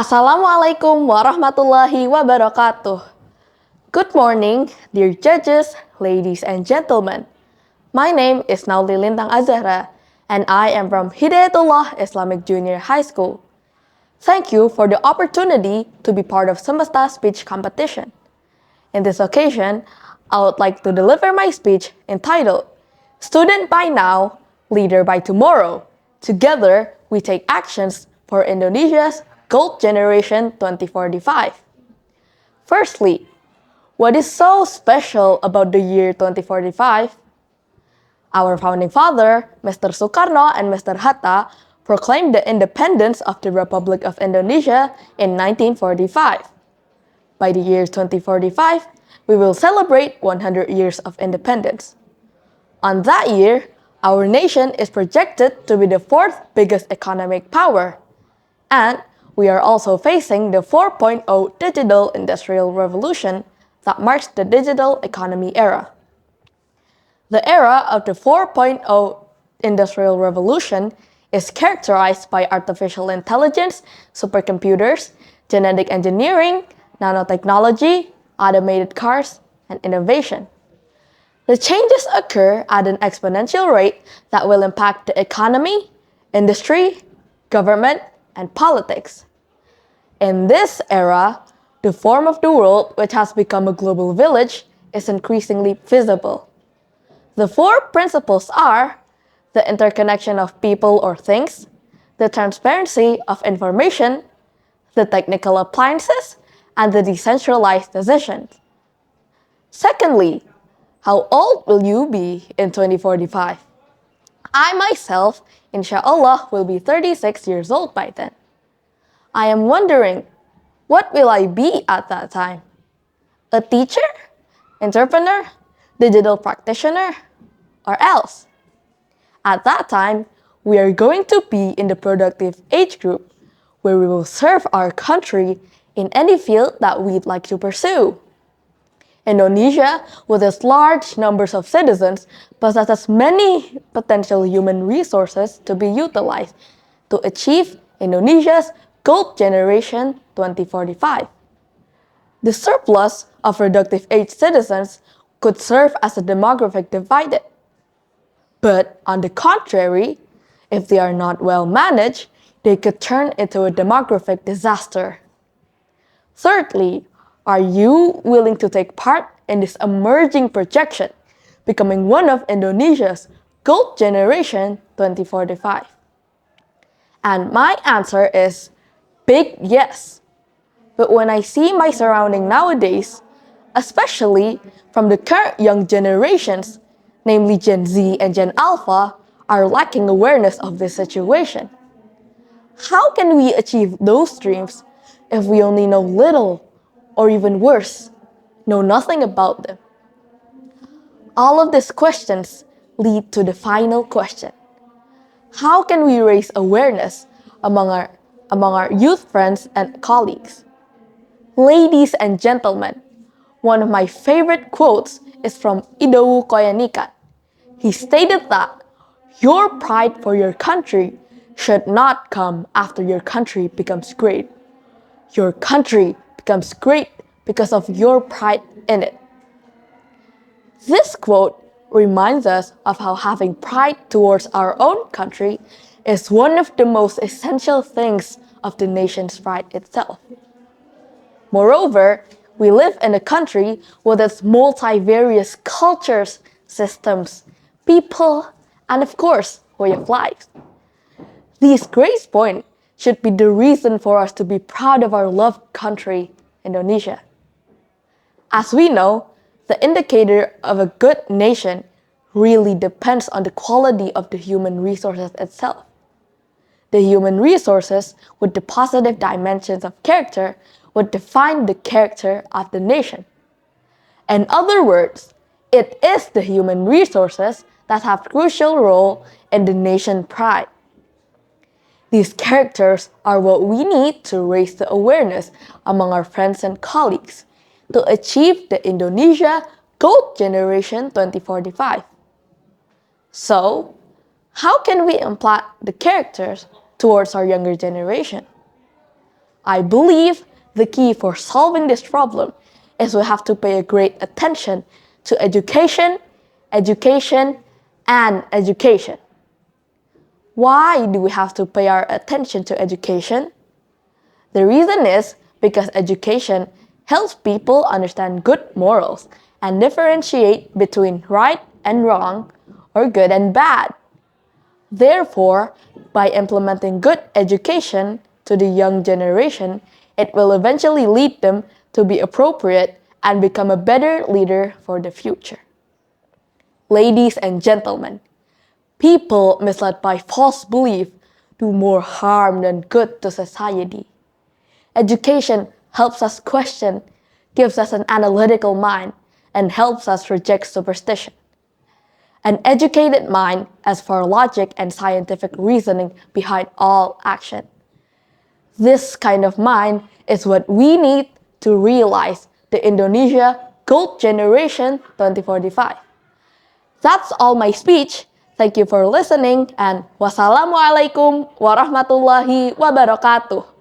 Assalamualaikum warahmatullahi wabarakatuh. Good morning, dear judges, ladies and gentlemen. My name is Nauli Lintang and I am from Hidayatullah Islamic Junior High School. Thank you for the opportunity to be part of Semesta speech competition. In this occasion, I would like to deliver my speech entitled, Student by Now, Leader by Tomorrow. Together, we take actions for Indonesia's Gold Generation 2045. Firstly, what is so special about the year 2045? Our founding father, Mr. Sukarno and Mr. Hatta, proclaimed the independence of the Republic of Indonesia in 1945. By the year 2045, we will celebrate 100 years of independence. On that year, our nation is projected to be the fourth biggest economic power, and we are also facing the 4.0 digital industrial revolution that marks the digital economy era. The era of the 4.0 industrial revolution is characterized by artificial intelligence, supercomputers, genetic engineering, nanotechnology, automated cars, and innovation. The changes occur at an exponential rate that will impact the economy, industry, government, and politics. In this era, the form of the world, which has become a global village, is increasingly visible. The four principles are the interconnection of people or things, the transparency of information, the technical appliances, and the decentralized decisions. Secondly, how old will you be in 2045? I myself, inshallah, will be 36 years old by then. I am wondering, what will I be at that time? A teacher? Entrepreneur? Digital practitioner? Or else? At that time, we are going to be in the productive age group, where we will serve our country in any field that we'd like to pursue. Indonesia, with its large numbers of citizens, possesses many potential human resources to be utilized to achieve Indonesia's Gold Generation 2045. The surplus of productive age citizens could serve as a demographic dividend. But on the contrary, if they are not well managed, they could turn into a demographic disaster. Thirdly, are you willing to take part in this emerging projection, becoming one of Indonesia's Gold Generation 2045? And my answer is big yes. But when I see my surrounding nowadays, especially from the current young generations, namely Gen Z and Gen Alpha, are lacking awareness of this situation. How can we achieve those dreams if we only know little, or even worse, know nothing about them? All of these questions lead to the final question. How can we raise awareness among our youth friends and colleagues? Ladies and gentlemen, one of my favorite quotes is from Idowu Koyanikan. He stated that your pride for your country should not come after your country becomes great. Your country becomes great because of your pride in it. This quote reminds us of how having pride towards our own country is one of the most essential things of the nation's pride itself. Moreover, we live in a country with its multivarious cultures, systems, people, and of course, way of life. These grace points should be the reason for us to be proud of our loved country, Indonesia. As we know, the indicator of a good nation really depends on the quality of the human resources itself. The human resources with the positive dimensions of character would define the character of the nation. In other words, it is the human resources that have crucial role in the nation pride. These characters are what we need to raise the awareness among our friends and colleagues to achieve the Indonesia Gold Generation 2045. So, how can we implant the characters towards our younger generation? I believe the key for solving this problem is we have to pay a great attention to education, education, and education. Why do we have to pay our attention to education? The reason is because education helps people understand good morals and differentiate between right and wrong or good and bad. Therefore, by implementing good education to the young generation, it will eventually lead them to be appropriate and become a better leader for the future. Ladies and gentlemen, people misled by false belief do more harm than good to society. Education helps us question, gives us an analytical mind, and helps us reject superstition. An educated mind has for logic and scientific reasoning behind all action. This kind of mind is what we need to realize the Indonesia Gold Generation 2045. That's all my speech. Thank you for listening and wassalamualaikum warahmatullahi wabarakatuh.